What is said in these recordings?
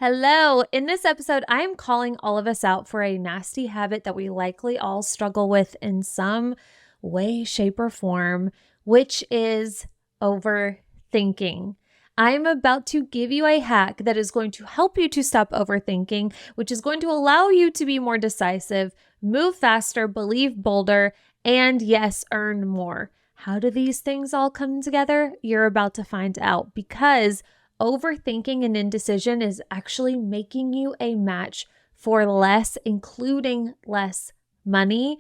Hello. In this episode, I am calling all of us out for a nasty habit that we likely all struggle with in some way, shape, or form, which is overthinking. I am about to give you a hack that is going to help you to stop overthinking, which is going to allow you to be more decisive, move faster, believe bolder, and yes, earn more. How do these things all come together? You're about to find out, because overthinking and indecision is actually making you a match for less, including less money.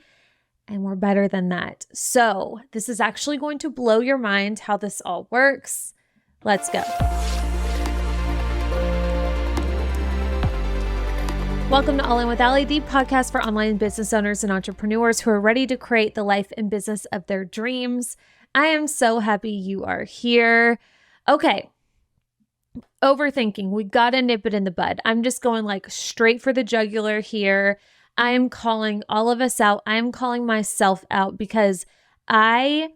And we're better than that. So this is actually going to blow your mind how this all works. Let's go. Welcome to All In with Allie, the podcast for online business owners and entrepreneurs who are ready to create the life and business of their dreams. I am so happy you are here. Okay. Overthinking. We got to nip it in the bud. I'm just going like straight for the jugular here. I am calling all of us out. I am calling myself out because I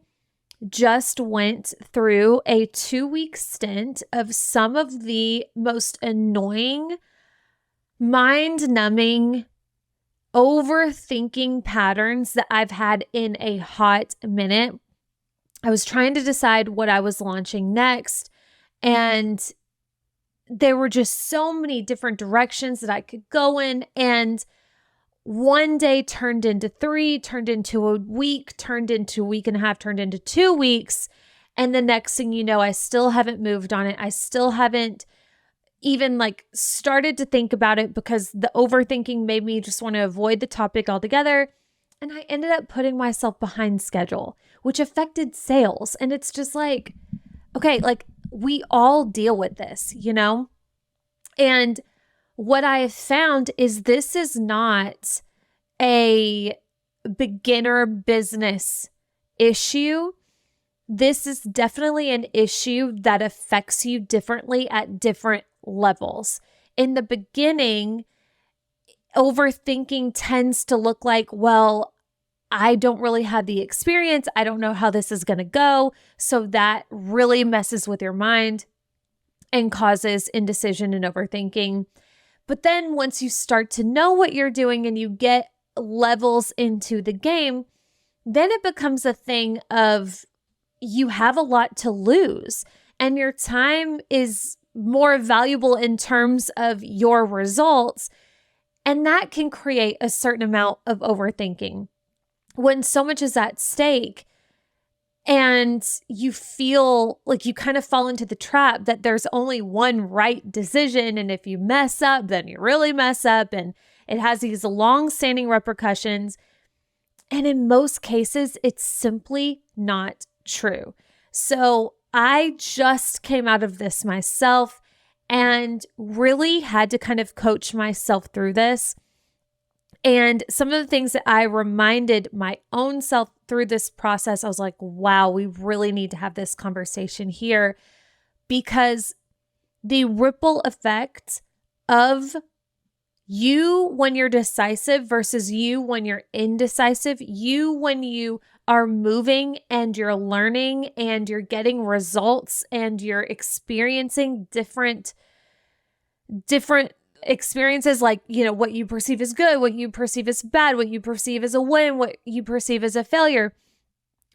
just went through a 2-week stint of some of the most annoying, mind-numbing, overthinking patterns that I've had in a hot minute. I was trying to decide what I was launching next, and there were just so many different directions that I could go in, and one day turned into 3, turned into a week, turned into a week and a half, turned into 2 weeks. And the next thing you know, I still haven't moved on it. I still haven't even started to think about it because the overthinking made me just want to avoid the topic altogether. And I ended up putting myself behind schedule, which affected sales. And it's just okay, we all deal with this, And what I have found is this is not a beginner business issue. This is definitely an issue that affects you differently at different levels. In the beginning, overthinking tends to look like, well, I don't really have the experience. I don't know how this is going to go. So that really messes with your mind and causes indecision and overthinking. But then once you start to know what you're doing and you get levels into the game, then it becomes a thing of you have a lot to lose and your time is more valuable in terms of your results. And that can create a certain amount of overthinking when so much is at stake. And you feel like you kind of fall into the trap that there's only one right decision. And if you mess up, then you really mess up. And it has these long-standing repercussions. And in most cases, it's simply not true. So I just came out of this myself and really had to kind of coach myself through this. And some of the things that I reminded my own self through this process, I was like, wow, we really need to have this conversation here, because the ripple effect of you when you're decisive versus you when you're indecisive, you when you are moving and you're learning and you're getting results and you're experiencing different experiences, what you perceive as good, what you perceive as bad, what you perceive as a win, what you perceive as a failure.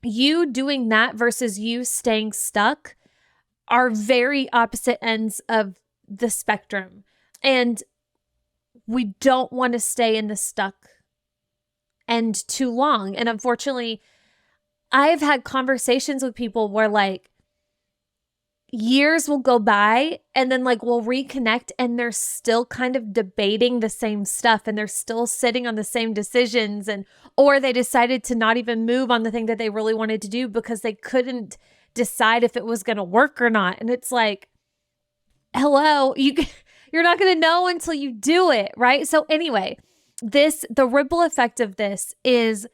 You doing that versus you staying stuck are very opposite ends of the spectrum. And we don't want to stay in the stuck end too long. And unfortunately, I've had conversations with people where years will go by and then we'll reconnect and they're still kind of debating the same stuff and they're still sitting on the same decisions, or they decided to not even move on the thing that they really wanted to do because they couldn't decide if it was going to work or not. And it's hello, you're not going to know until you do it, right? So anyway, the ripple effect of this is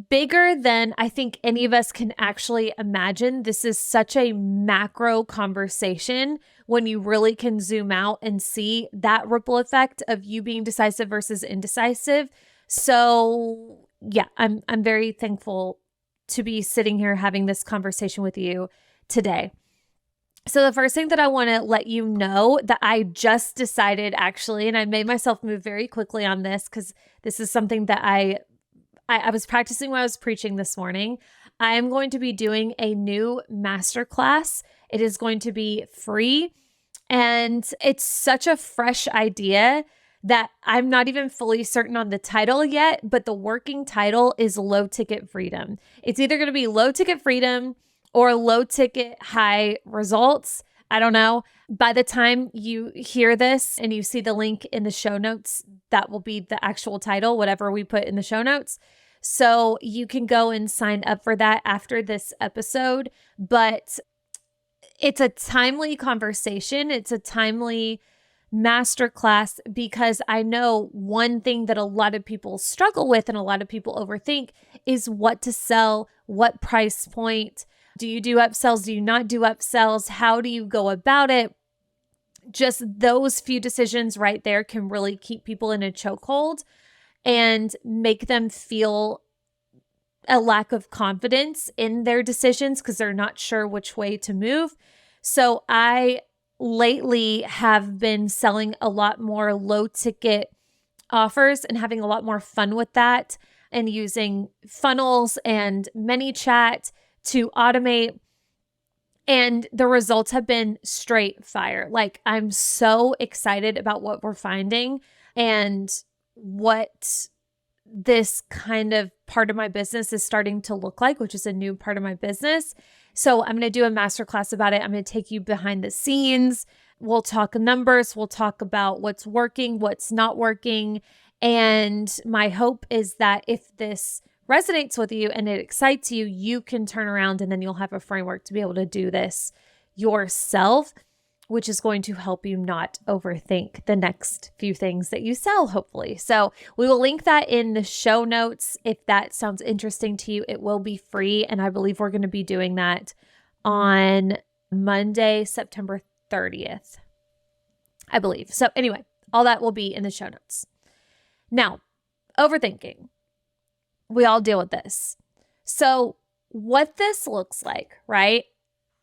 bigger than I think any of us can actually imagine. This is such a macro conversation when you really can zoom out and see that ripple effect of you being decisive versus indecisive. So yeah, I'm very thankful to be sitting here having this conversation with you today. So the first thing that I want to let you know that I just decided actually, and I made myself move very quickly on this because this is something that I was practicing when I was preaching this morning. I am going to be doing a new masterclass. It is going to be free. And it's such a fresh idea that I'm not even fully certain on the title yet, but the working title is Low Ticket Freedom. It's either going to be Low Ticket Freedom or Low Ticket High Results. I don't know. By the time you hear this and you see the link in the show notes, that will be the actual title, whatever we put in the show notes. So you can go and sign up for that after this episode. But it's a timely conversation. It's a timely masterclass because I know one thing that a lot of people struggle with and a lot of people overthink is what to sell, what price point. Do you do upsells? Do you not do upsells? How do you go about it? Just those few decisions right there can really keep people in a chokehold and make them feel a lack of confidence in their decisions because they're not sure which way to move. So I lately have been selling a lot more low ticket offers and having a lot more fun with that and using funnels and ManyChat to automate. And the results have been straight fire. Like, I'm so excited about what we're finding and what this kind of part of my business is starting to look like, which is a new part of my business. So I'm going to do a masterclass about it. I'm going to take you behind the scenes. We'll talk numbers. We'll talk about what's working, what's not working. And my hope is that if this resonates with you and it excites you, you can turn around and then you'll have a framework to be able to do this yourself, which is going to help you not overthink the next few things that you sell, hopefully. So we will link that in the show notes. If that sounds interesting to you, it will be free. And I believe we're going to be doing that on Monday, September 30th, I believe. So anyway, all that will be in the show notes. Now, overthinking. We all deal with this. So what this looks like, right?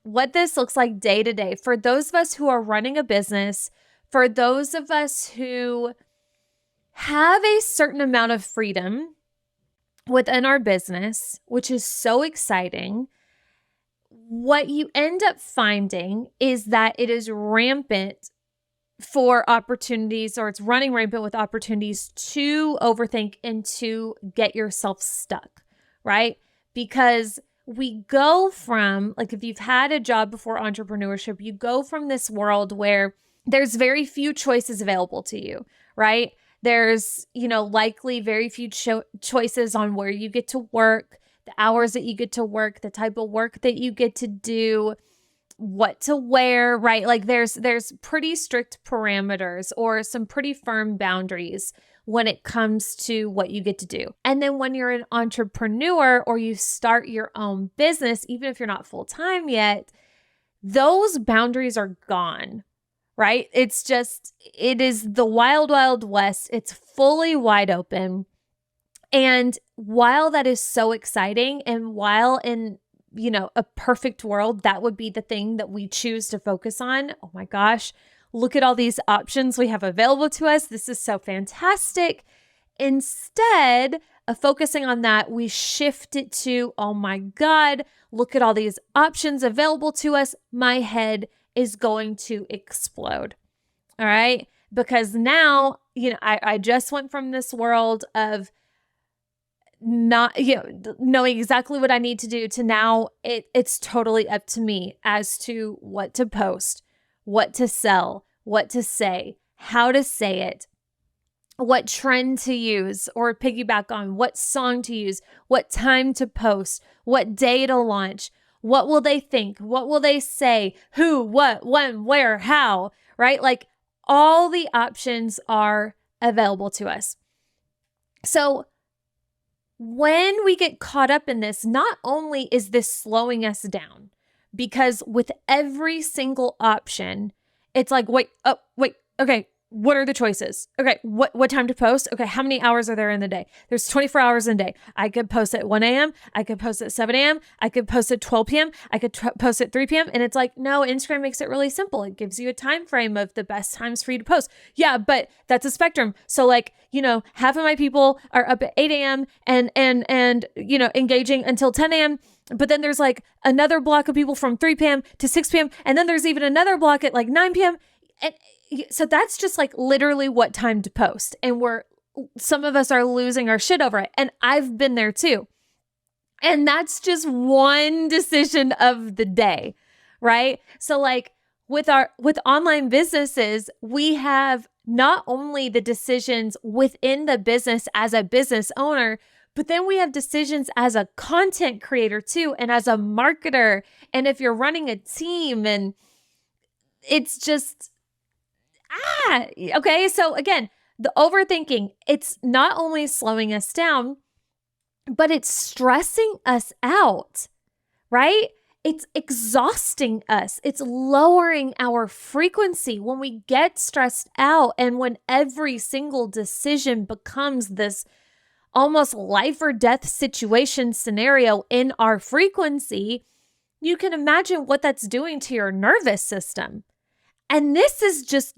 What this looks like day to day for those of us who are running a business, for those of us who have a certain amount of freedom within our business, which is so exciting. What you end up finding is that it is rampant for opportunities, or it's running rampant with opportunities to overthink and to get yourself stuck, right? Because we go from, like, if you've had a job before entrepreneurship, you go from this world where there's very few choices available to you, right? There's, likely very few choices on where you get to work, the hours that you get to work, the type of work that you get to do, what to wear, right? Like there's pretty strict parameters or some pretty firm boundaries when it comes to what you get to do. And then when you're an entrepreneur or you start your own business, even if you're not full-time yet, those boundaries are gone, right? It is the wild, wild west. It's fully wide open. And while that is so exciting, and while in a perfect world, that would be the thing that we choose to focus on. Oh my gosh, look at all these options we have available to us. This is so fantastic. Instead of focusing on that, we shift it to, oh my God, look at all these options available to us. My head is going to explode. All right. Because now, I just went from this world of not, knowing exactly what I need to do to now it's totally up to me as to what to post, what to sell, what to say, how to say it, what trend to use or piggyback on, what song to use, what time to post, what day to launch, what will they think, what will they say, who, what, when, where, how, right? Like all the options are available to us. So when we get caught up in this, not only is this slowing us down, because with every single option, it's like, wait, okay, what are the choices? Okay, what time to post? Okay, how many hours are there in the day? There's 24 hours in a day. I could post at 1 a.m. I could post at 7 a.m. I could post at 12 p.m. I could post at 3 p.m. And it's like, no, Instagram makes it really simple. It gives you a time frame of the best times for you to post. Yeah, but that's a spectrum. So like, half of my people are up at 8 a.m. and engaging until 10 a.m. But then there's like another block of people from 3 p.m. to 6 p.m. And then there's even another block at like 9 p.m. And so that's just like literally what time to post. And some of us are losing our shit over it. And I've been there too. And that's just one decision of the day, right? So like with online businesses, we have not only the decisions within the business as a business owner, but then we have decisions as a content creator too, and as a marketer. And if you're running a team, and it's just, okay. So again, the overthinking, it's not only slowing us down, but it's stressing us out, right? It's exhausting us. It's lowering our frequency when we get stressed out, and when every single decision becomes this almost life or death situation scenario in our frequency. You can imagine what that's doing to your nervous system. And this is just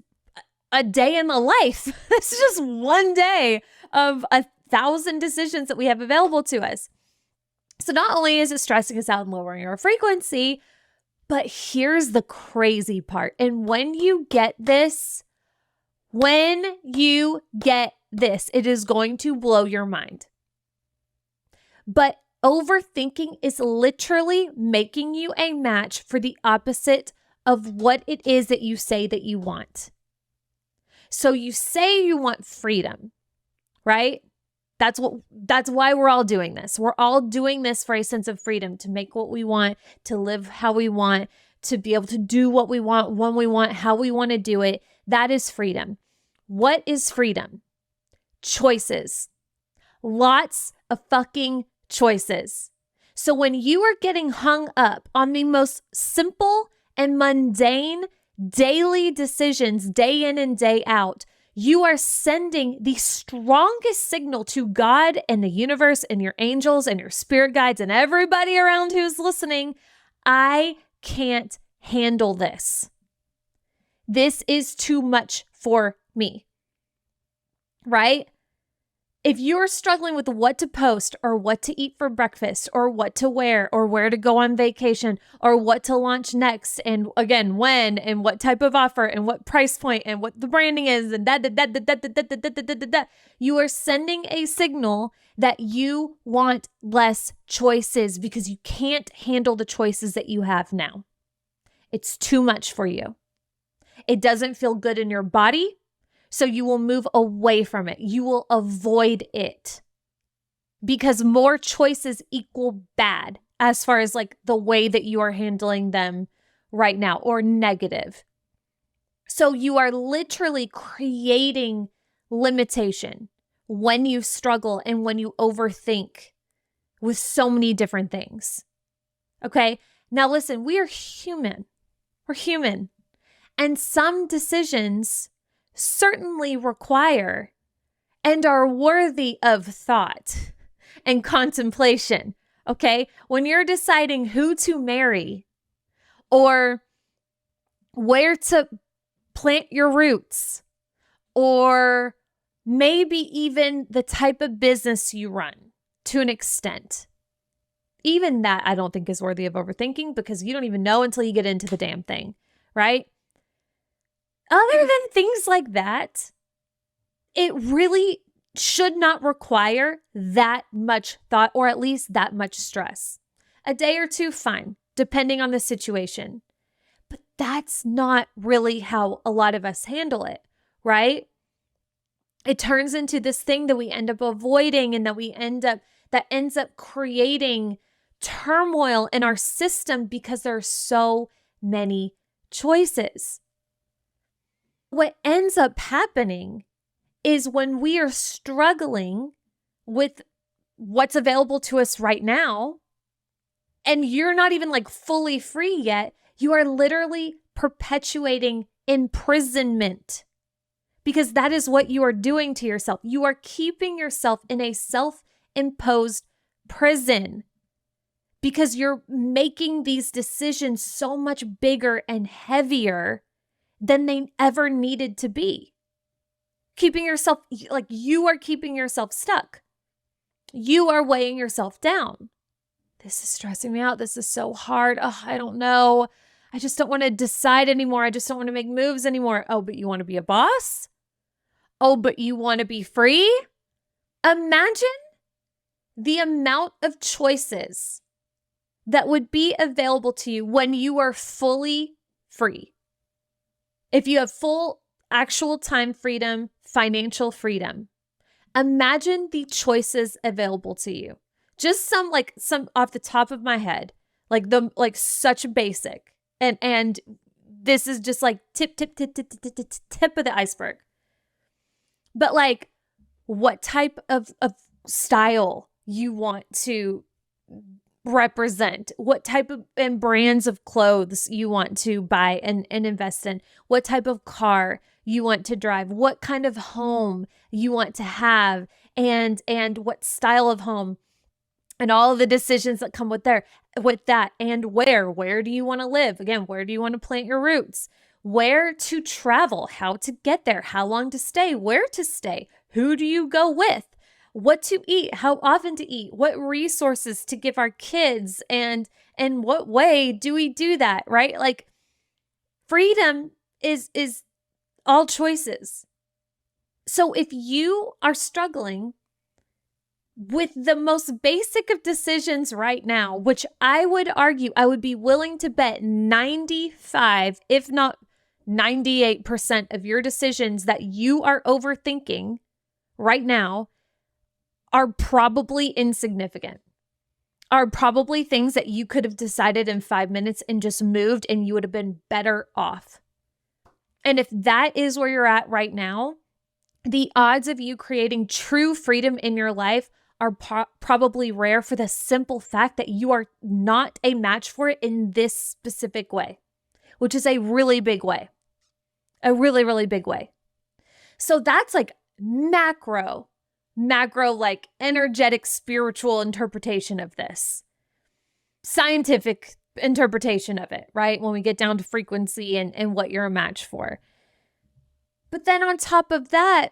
a day in the life. This is just one day of 1,000 decisions that we have available to us. So not only is it stressing us out and lowering our frequency, but here's the crazy part. And when you get this, it is going to blow your mind. But overthinking is literally making you a match for the opposite of what it is that you say that you want. So you say you want freedom, right? That's why we're all doing this. We're all doing this for a sense of freedom, to make what we want, to live how we want, to be able to do what we want, when we want, how we want to do it. That is freedom. What is freedom? Choices. Lots of fucking choices. So when you are getting hung up on the most simple and mundane daily decisions, day in and day out, you are sending the strongest signal to God and the universe and your angels and your spirit guides and everybody around who's listening. I can't handle this. This is too much for me, right? If you're struggling with what to post, or what to eat for breakfast, or what to wear, or where to go on vacation, or what to launch next, and again, when, and what type of offer, and what price point, and what the branding is, and you are sending a signal that you want less choices because you can't handle the choices that you have now. It's too much for you. It doesn't feel good in your body. So you will move away from it. You will avoid it because more choices equal bad as far as like the way that you are handling them right now, or negative. So you are literally creating limitation when you struggle and when you overthink with so many different things. Okay. Now listen, we are human. We're human. And some decisions certainly require and are worthy of thought and contemplation, okay? When you're deciding who to marry, or where to plant your roots, or maybe even the type of business you run to an extent, even that I don't think is worthy of overthinking, because you don't even know until you get into the damn thing, right? Other than things like that, it really should not require that much thought, or at least that much stress. A day or two, fine, depending on the situation. But that's not really how a lot of us handle it, right? It turns into this thing that we end up avoiding, and that ends up creating turmoil in our system because there are so many choices. What ends up happening is when we are struggling with what's available to us right now, and you're not even like fully free yet, you are literally perpetuating imprisonment because that is what you are doing to yourself. You are keeping yourself in a self-imposed prison because you're making these decisions so much bigger and heavier than they ever needed to be. Keeping yourself, like you are keeping yourself stuck. You are weighing yourself down. This is stressing me out. This is so hard. Oh, I don't know. I just don't want to decide anymore. I just don't want to make moves anymore. Oh, but you want to be a boss? Oh, but you want to be free? Imagine the amount of choices that would be available to you when you are fully free. If you have full actual time freedom, financial freedom, imagine the choices available to you. Just some off the top of my head, like such basic. And this is just like tip of the iceberg. But like what type of style you want to represent, what type of and brands of clothes you want to buy and invest in, what type of car you want to drive, what kind of home you want to have, and what style of home, and all of the decisions that come with that, and where do you want to live? Again, where do you want to plant your roots? Where to travel, how to get there, how long to stay, where to stay, who do you go with, what to eat, how often to eat, what resources to give our kids, and what way do we do that, right? Like freedom is all choices. So if you are struggling with the most basic of decisions right now, which I would argue, I would be willing to bet 95, if not 98% of your decisions that you are overthinking right now are probably insignificant, are probably things that you could have decided in 5 minutes and just moved and you would have been better off. And if that is where you're at right now, the odds of you creating true freedom in your life are probably rare for the simple fact that you are not a match for it in this specific way, which is a really big way, a really, really big way. So that's like macro, like energetic, spiritual interpretation of this, scientific interpretation of it, right? When we get down to frequency and what you're a match for. But then on top of that,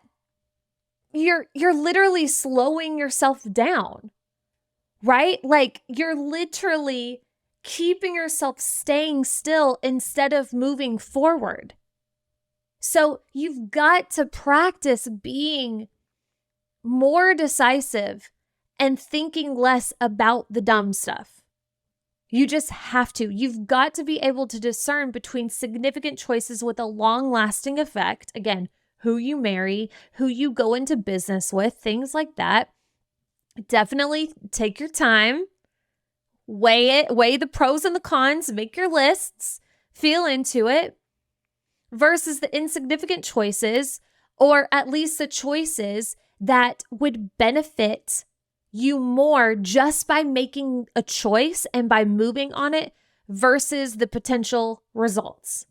you're literally slowing yourself down, right? Like you're literally keeping yourself staying still instead of moving forward. So you've got to practice being more decisive and thinking less about the dumb stuff. You just have to. You've got to be able to discern between significant choices with a long-lasting effect. Again, who you marry, who you go into business with, things like that. Definitely take your time, weigh the pros and the cons, make your lists, feel into it, versus the insignificant choices, or at least the choices that would benefit you more just by making a choice and by moving on it versus the potential results.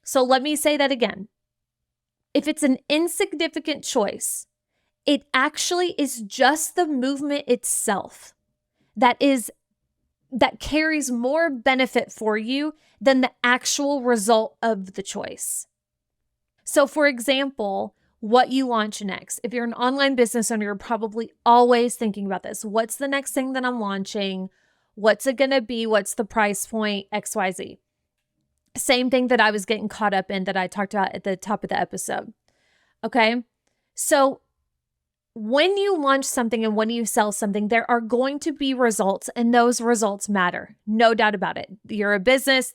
So let me say that again. If it's an insignificant choice, it actually is just the movement itself that carries more benefit for you than the actual result of the choice. So for example, what you launch next. If you're an online business owner, you're probably always thinking about this. What's the next thing that I'm launching? What's it going to be? What's the price point? XYZ. Same thing that I was getting caught up in that I talked about at the top of the episode. Okay. So when you launch something and when you sell something, there are going to be results, and those results matter. No doubt about it. You're a business,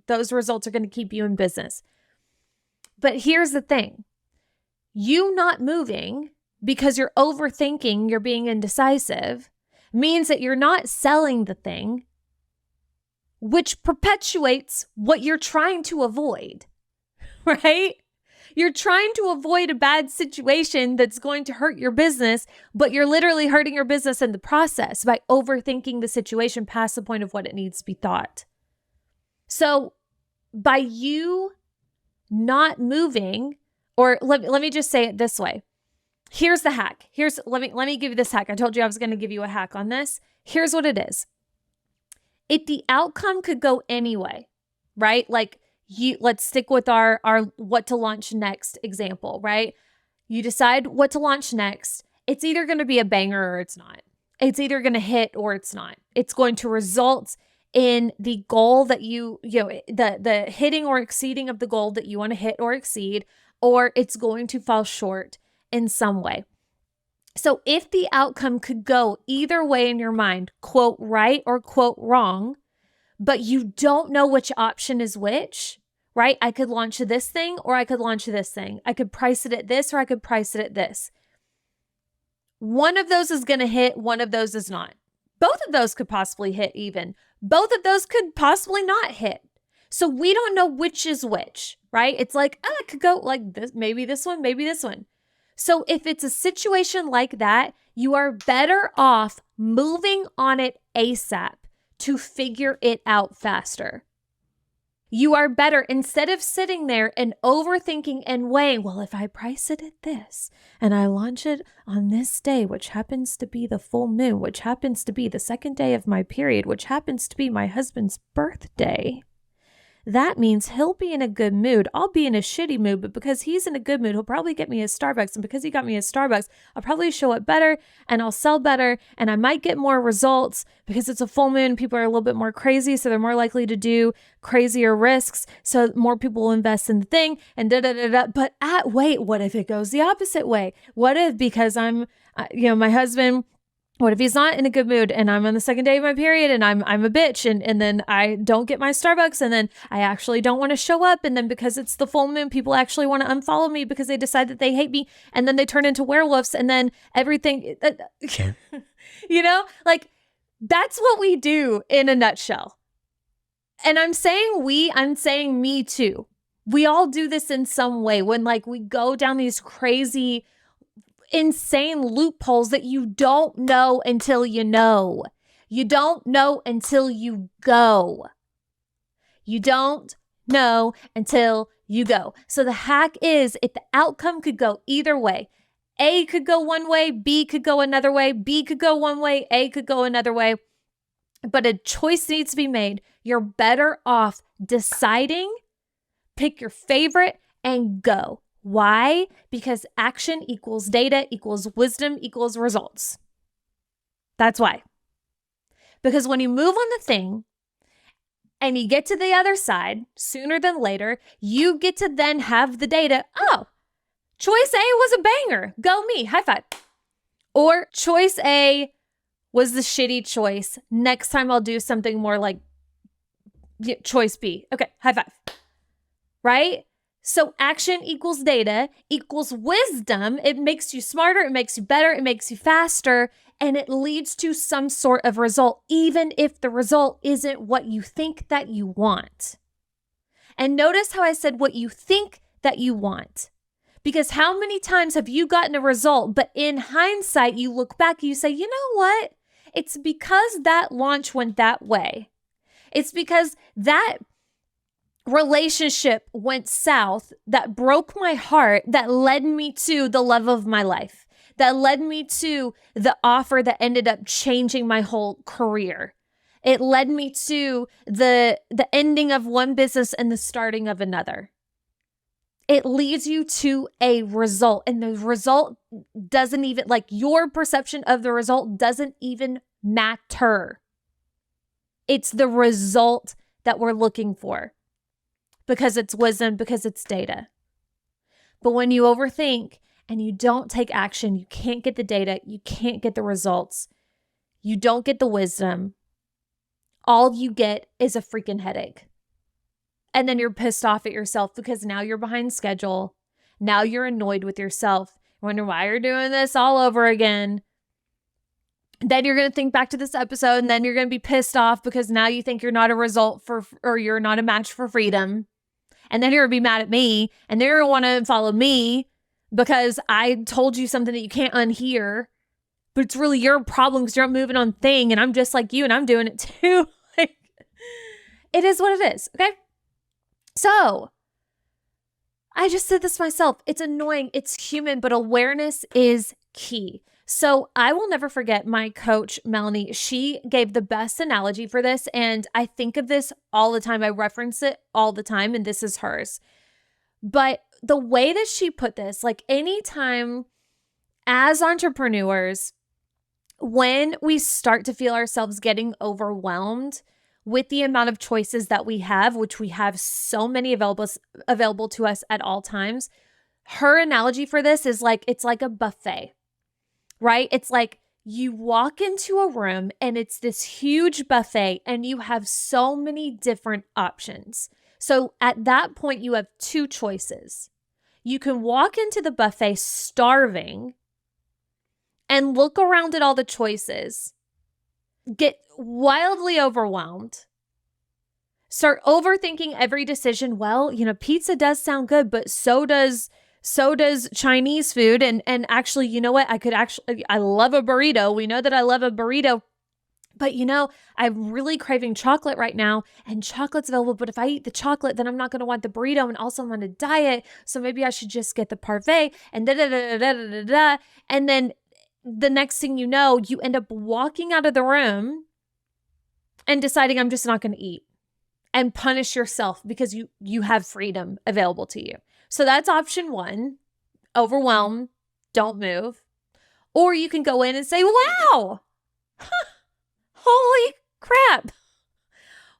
those results are going to keep you in business. But here's the thing. You not moving because you're overthinking, you're being indecisive, means that you're not selling the thing, which perpetuates what you're trying to avoid, right? You're trying to avoid a bad situation that's going to hurt your business, but you're literally hurting your business in the process by overthinking the situation past the point of what it needs to be thought. So by you not moving, or let me just say it this way. Here's the hack. Let me give you this hack. I told you I was going to give you a hack on this. Here's what it is. If the outcome could go anyway, right? Like let's stick with our what to launch next example, right? You decide what to launch next. It's either going to be a banger or it's not. It's either going to hit or it's not. It's going to result in the goal that the hitting or exceeding of the goal that you want to hit or exceed, or it's going to fall short in some way. So if the outcome could go either way in your mind, quote right or quote wrong, but you don't know which option is which, right? I could launch this thing or I could launch this thing. I could price it at this or I could price it at this. One of those is going to hit, one of those is not. Both of those could possibly hit even. Both of those could possibly not hit. So we don't know which is which, right? It's like, it could go like this, maybe this one, maybe this one. So if it's a situation like that, you are better off moving on it ASAP to figure it out faster. You are better, instead of sitting there and overthinking and weighing, well, if I price it at this and I launch it on this day, which happens to be the full moon, which happens to be the second day of my period, which happens to be my husband's birthday, that means he'll be in a good mood. I'll be in a shitty mood, but because he's in a good mood, he'll probably get me a Starbucks. And because he got me a Starbucks, I'll probably show up better and I'll sell better and I might get more results because it's a full moon. People are a little bit more crazy, so they're more likely to do crazier risks. So more people will invest in the thing and da-da-da-da. But wait, what if it goes the opposite way? What if because I'm, my husband... What if he's not in a good mood and I'm on the second day of my period and I'm a bitch and then I don't get my Starbucks and then I actually don't want to show up, and then because it's the full moon, people actually want to unfollow me because they decide that they hate me, and then they turn into werewolves and then everything, like that's what we do in a nutshell. And I'm saying me too. We all do this in some way when we go down these crazy insane loopholes that you don't know until you know. You don't know until you go. You don't know until you go. So the hack is, if the outcome could go either way, A could go one way, B could go another way, B could go one way, A could go another way, but a choice needs to be made. You're better off deciding, pick your favorite, and go. Why? Because action equals data equals wisdom equals results. That's why. Because when you move on the thing and you get to the other side sooner than later, you get to then have the data. Oh, choice A was a banger. Go me. High five. Or choice A was the shitty choice. Next time I'll do something more like choice B. Okay, high five. Right? So action equals data equals wisdom. It makes you smarter, it makes you better, it makes you faster, and it leads to some sort of result, even if the result isn't what you think that you want. And notice how I said what you think that you want. Because how many times have you gotten a result, but in hindsight, you look back and you say, you know what? It's because that launch went that way. It's because that relationship went south that broke my heart, that led me to the love of my life, that led me to the offer that ended up changing my whole career. It led me to the ending of one business and the starting of another. It leads you to a result, and the result doesn't even, your perception of the result doesn't even matter. It's the result that we're looking for. Because it's wisdom, because it's data. But when you overthink and you don't take action, you can't get the data, you can't get the results, you don't get the wisdom, all you get is a freaking headache. And then you're pissed off at yourself because now you're behind schedule. Now you're annoyed with yourself. Wonder why you're doing this all over again. Then you're going to think back to this episode and then you're going to be pissed off because now you think you're not a result or you're not a match for freedom. And then you're going to be mad at me and they're going to want to follow me because I told you something that you can't unhear, but it's really your problem because you're not moving on thing and I'm just like you and I'm doing it too. It is what it is. Okay. So I just did this myself. It's annoying. It's human, but awareness is key. So I will never forget my coach, Melanie. She gave the best analogy for this. And I think of this all the time. I reference it all the time, and this is hers. But the way that she put this, like anytime as entrepreneurs, when we start to feel ourselves getting overwhelmed with the amount of choices that we have, which we have so many available to us at all times, her analogy for this is like, it's like a buffet, right? It's like you walk into a room and it's this huge buffet and you have so many different options. So at that point, you have two choices. You can walk into the buffet starving and look around at all the choices, get wildly overwhelmed, start overthinking every decision. Well, pizza does sound good, but so does Chinese food. And actually, you know what? I love a burrito. We know that I love a burrito, but I'm really craving chocolate right now and chocolate's available. But if I eat the chocolate, then I'm not going to want the burrito. And also I'm on a diet. So maybe I should just get the parfait and da-da-da-da-da-da-da. And then the next thing you know, you end up walking out of the room and deciding I'm just not going to eat and punish yourself because you have freedom available to you. So that's option one, overwhelm, don't move. Or you can go in and say, wow, holy crap.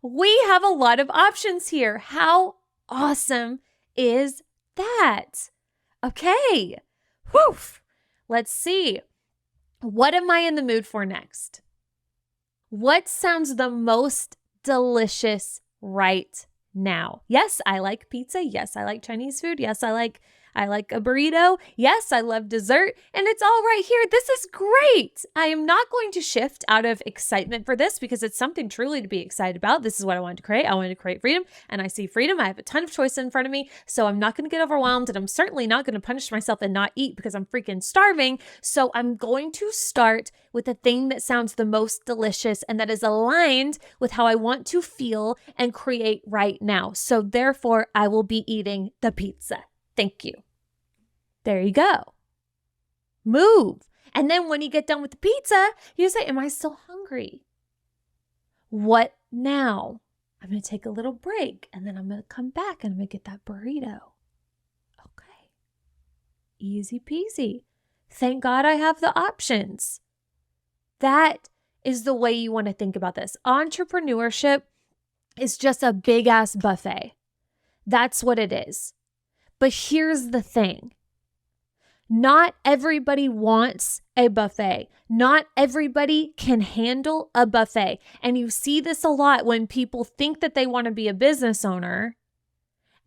We have a lot of options here. How awesome is that? Okay, whew. Let's see. What am I in the mood for next? What sounds the most delicious right now? Yes, I like pizza. Yes, I like Chinese food. Yes, I like a burrito. Yes, I love dessert. And it's all right here. This is great. I am not going to shift out of excitement for this because it's something truly to be excited about. This is what I wanted to create. I wanted to create freedom, and I see freedom. I have a ton of choice in front of me. So I'm not going to get overwhelmed, and I'm certainly not going to punish myself and not eat because I'm freaking starving. So I'm going to start with the thing that sounds the most delicious and that is aligned with how I want to feel and create right now. So therefore, I will be eating the pizza. Thank you. There you go. Move. And then when you get done with the pizza, you say, am I still hungry? What now? I'm going to take a little break and then I'm going to come back and I'm going to get that burrito. Okay. Easy peasy. Thank God I have the options. That is the way you want to think about this. Entrepreneurship is just a big ass buffet. That's what it is. But here's the thing. Not everybody wants a buffet. Not everybody can handle a buffet. And you see this a lot when people think that they want to be a business owner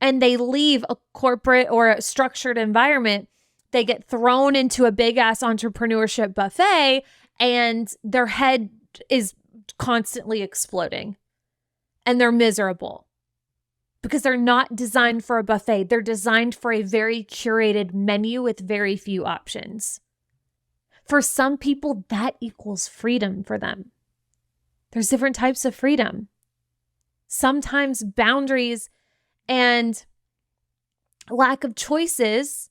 and they leave a corporate or a structured environment. They get thrown into a big ass entrepreneurship buffet and their head is constantly exploding and they're miserable. Because they're not designed for a buffet. They're designed for a very curated menu with very few options. For some people, that equals freedom for them. There's different types of freedom. Sometimes boundaries and lack of choices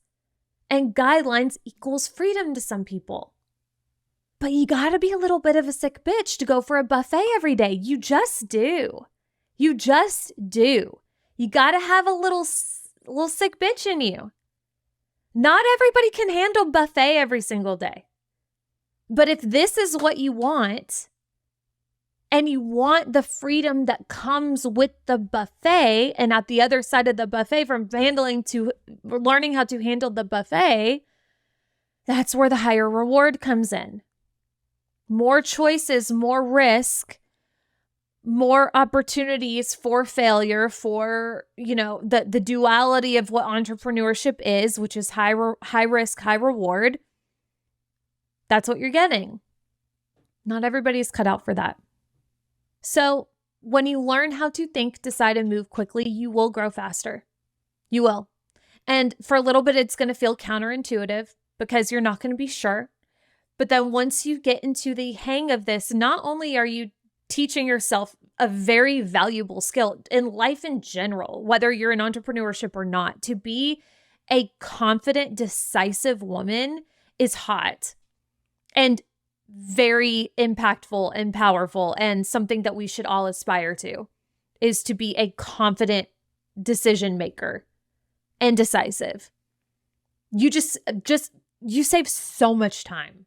and guidelines equals freedom to some people. But you gotta be a little bit of a sick bitch to go for a buffet every day. You just do. You just do. You got to have a little sick bitch in you. Not everybody can handle buffet every single day. But if this is what you want, and you want the freedom that comes with the buffet, and at the other side of the buffet from learning how to handle the buffet, that's where the higher reward comes in. More choices, more risk, more opportunities for failure, for, the duality of what entrepreneurship is, which is high risk, high reward. That's what you're getting. Not everybody's cut out for that. So when you learn how to think, decide, and move quickly, you will grow faster. You will. And for a little bit, it's going to feel counterintuitive because you're not going to be sure. But then once you get into the hang of this, not only are you teaching yourself a very valuable skill in life in general, whether you're in entrepreneurship or not. To be a confident, decisive woman is hot and very impactful and powerful, and something that we should all aspire to is to be a confident decision maker and decisive. You you save so much time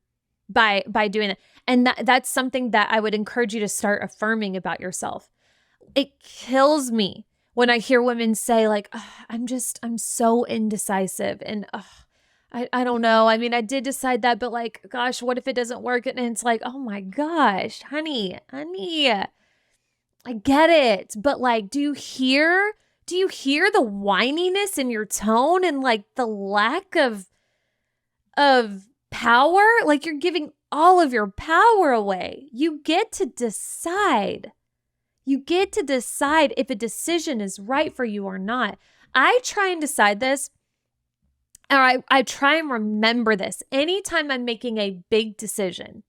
by doing that. And that's something that I would encourage you to start affirming about yourself. It kills me when I hear women say like, I'm so indecisive and I don't know. I mean, I did decide that, but like, gosh, what if it doesn't work? And it's like, oh my gosh, honey, I get it. But like, do you hear the whininess in your tone and like the lack of power? Like, you're giving all of your power away. You get to decide. You get to decide if a decision is right for you or not. I try and decide this, or I try and remember this anytime I'm making a big decision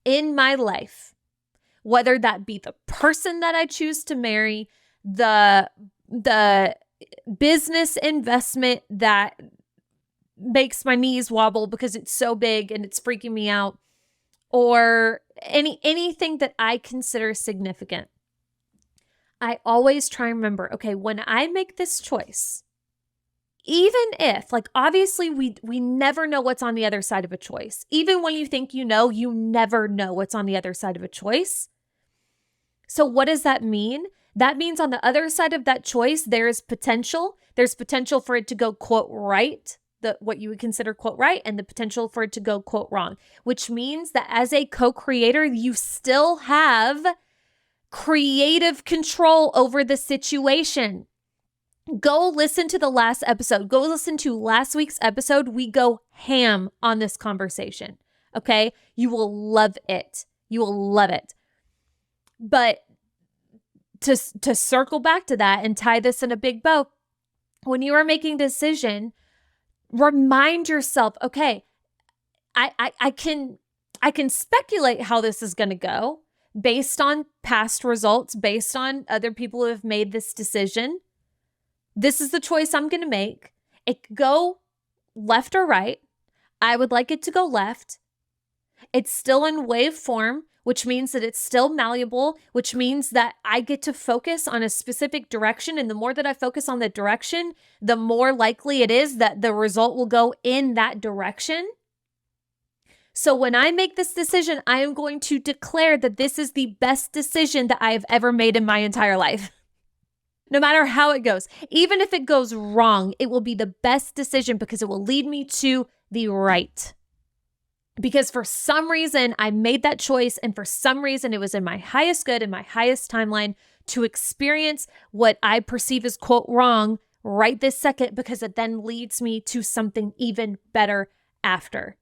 in my life, whether that be the person that I choose to marry, the business investment that makes my knees wobble because it's so big and it's freaking me out, or anything that I consider significant. I always try and remember, okay, when I make this choice, even if, like, obviously we never know what's on the other side of a choice. Even when you think you never know what's on the other side of a choice. So what does that mean? That means on the other side of that choice, there is potential. There's potential for it to go, quote, right, what you would consider, quote, right, and the potential for it to go, quote, wrong, which means that as a co-creator, you still have creative control over the situation. Go listen to the last episode. Go listen to last week's episode. We go ham on this conversation, okay? You will love it. You will love it. But to circle back to that and tie this in a big bow, when you are making a decision, remind yourself, okay, I can speculate how this is going to go based on past results, based on other people who have made this decision. This is the choice I'm going to make. It could go left or right. I would like it to go left. It's still in wave form, which means that it's still malleable, which means that I get to focus on a specific direction. And the more that I focus on the direction, the more likely it is that the result will go in that direction. So when I make this decision, I am going to declare that this is the best decision that I have ever made in my entire life. No matter how it goes, even if it goes wrong, it will be the best decision because it will lead me to the right. Because for some reason, I made that choice, and for some reason, it was in my highest good and my highest timeline to experience what I perceive as, quote, wrong right this second, because it then leads me to something even better after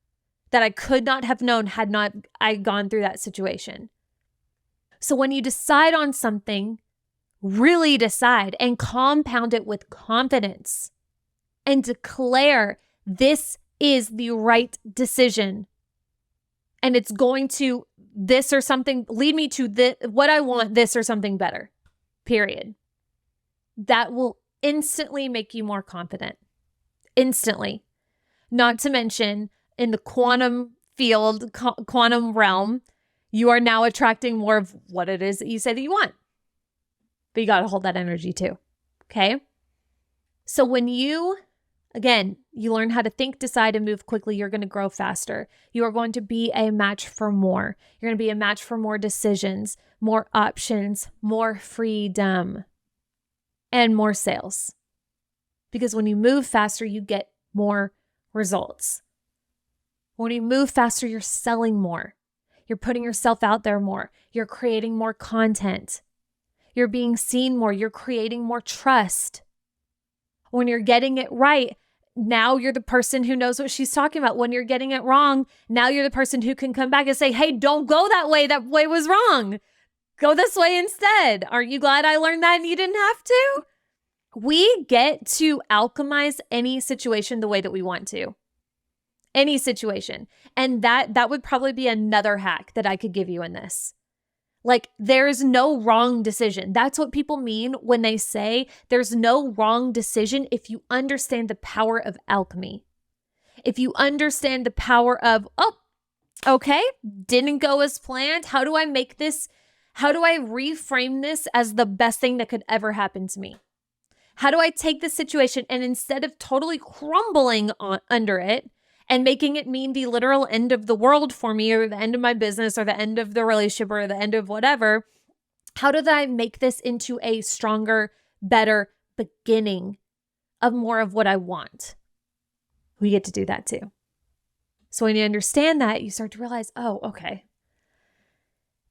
that I could not have known had not I gone through that situation. So when you decide on something, really decide and compound it with confidence and declare this is the right decision. And it's going to this or something, lead me to what I want, this or something better, period. That will instantly make you more confident. Instantly. Not to mention, in the quantum field, quantum realm, you are now attracting more of what it is that you say that you want. But you got to hold that energy too. Okay? So when you learn how to think, decide, and move quickly, you're going to grow faster. You are going to be a match for more. You're going to be a match for more decisions, more options, more freedom, and more sales. Because when you move faster, you get more results. When you move faster, you're selling more. You're putting yourself out there more. You're creating more content. You're being seen more. You're creating more trust. When you're getting it right, now you're the person who knows what she's talking about. When you're getting it wrong, now you're the person who can come back and say, hey, don't go that way. That way was wrong. Go this way instead. Aren't you glad I learned that and you didn't have to? We get to alchemize any situation the way that we want to. Any situation. And that would probably be another hack that I could give you in this. Like, there's no wrong decision. That's what people mean when they say there's no wrong decision if you understand the power of alchemy. If you understand the power of, oh, okay, didn't go as planned. How do I make this? How do I reframe this as the best thing that could ever happen to me? How do I take this situation and instead of totally crumbling under it and making it mean the literal end of the world for me or the end of my business or the end of the relationship or the end of whatever, how did I make this into a stronger, better beginning of more of what I want? We get to do that too. So when you understand that, you start to realize, oh, okay.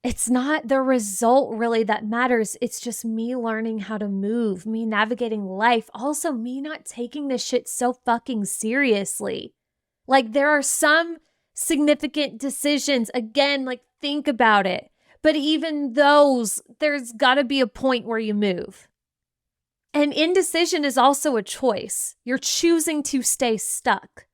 It's not the result really that matters. It's just me learning how to move, me navigating life. Also, me not taking this shit so fucking seriously. Like, there are some significant decisions. Again, like, think about it. But even those, there's got to be a point where you move. And indecision is also a choice. You're choosing to stay stuck.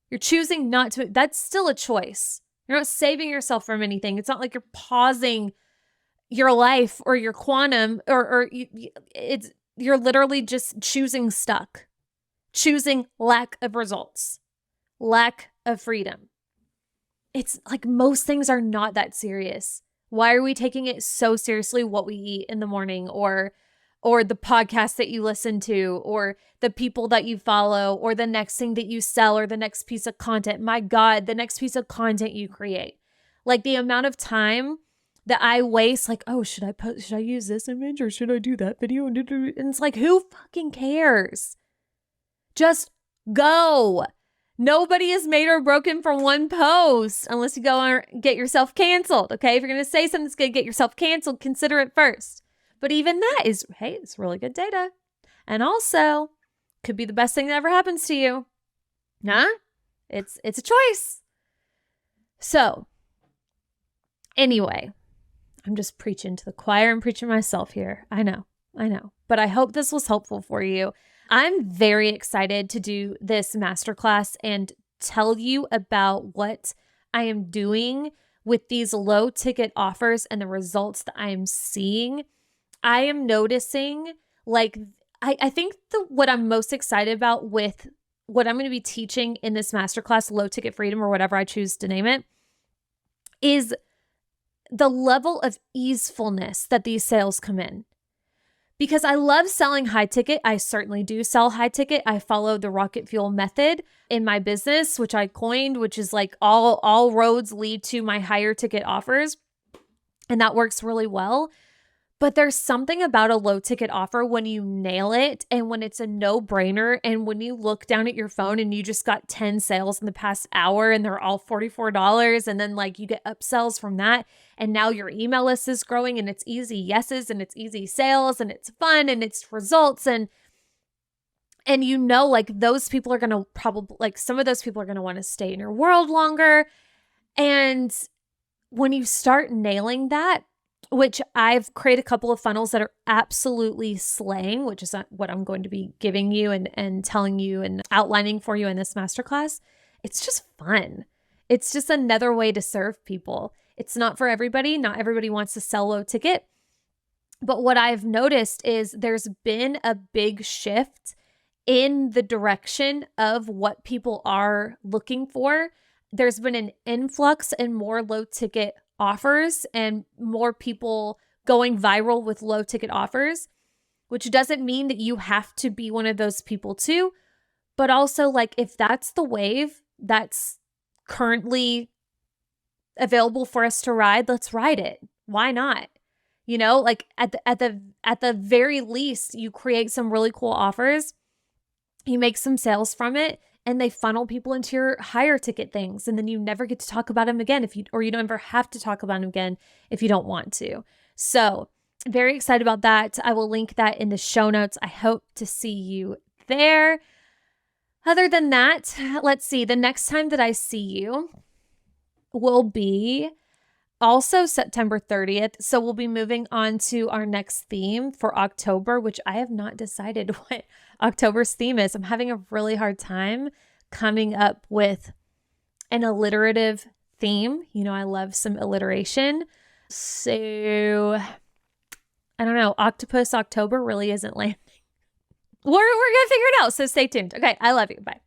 You're choosing not to. That's still a choice. You're not saving yourself from anything. It's not like you're pausing your life or your quantum you're literally just choosing stuck, choosing lack of results, lack of freedom. It's like most things are not that serious. Why are we taking it so seriously? What we eat in the morning or the podcast that you listen to or the people that you follow or the next thing that you sell or the next piece of content. My God, the next piece of content you create. Like the amount of time that I waste, like, oh, should I use this image or should I do that video? And it's like, who fucking cares? Just go. Nobody is made or broken for one post unless you go and get yourself canceled. Okay. If you're going to say something that's going to get yourself canceled, consider it first. But even that is, hey, it's really good data. And also could be the best thing that ever happens to you. Nah, it's a choice. So anyway, I'm just preaching to the choir and preaching myself here. I know. But I hope this was helpful for you. I'm very excited to do this masterclass and tell you about what I am doing with these low ticket offers and the results that I am seeing. I am noticing, like, I think what I'm most excited about with what I'm going to be teaching in this masterclass, Low Ticket Freedom or whatever I choose to name it, is the level of easefulness that these sales come in. Because I love selling high ticket. I certainly do sell high ticket. I follow the rocket fuel method in my business, which I coined, which is like all roads lead to my higher ticket offers. And that works really well. But there's something about a low ticket offer when you nail it and when it's a no-brainer and when you look down at your phone and you just got 10 sales in the past hour and they're all $44 and then like you get upsells from that and now your email list is growing and it's easy yeses and it's easy sales and it's fun and it's results and you know like those people are going to probably like some of those people are going to want to stay in your world longer. And when you start nailing that, which I've created a couple of funnels that are absolutely slaying, which is what I'm going to be giving you and telling you and outlining for you in this masterclass. It's just fun. It's just another way to serve people. It's not for everybody. Not everybody wants to sell low ticket. But what I've noticed is there's been a big shift in the direction of what people are looking for. There's been an influx in more low ticket offers and more people going viral with low ticket offers, which doesn't mean that you have to be one of those people too. But also like if that's the wave that's currently available for us to ride, let's ride it. Why not? You know, like at the very least, you create some really cool offers, you make some sales from it, and they funnel people into your higher ticket things. And then you never get to talk about them again you don't ever have to talk about them again if you don't want to. So very excited about that. I will link that in the show notes. I hope to see you there. Other than that, let's see. The next time that I see you will be also September 30th. So we'll be moving on to our next theme for October, which I have not decided what October's theme is. I'm having a really hard time coming up with an alliterative theme. You know, I love some alliteration. So I don't know. Octopus October really isn't landing. We're going to figure it out. So stay tuned. Okay. I love you. Bye.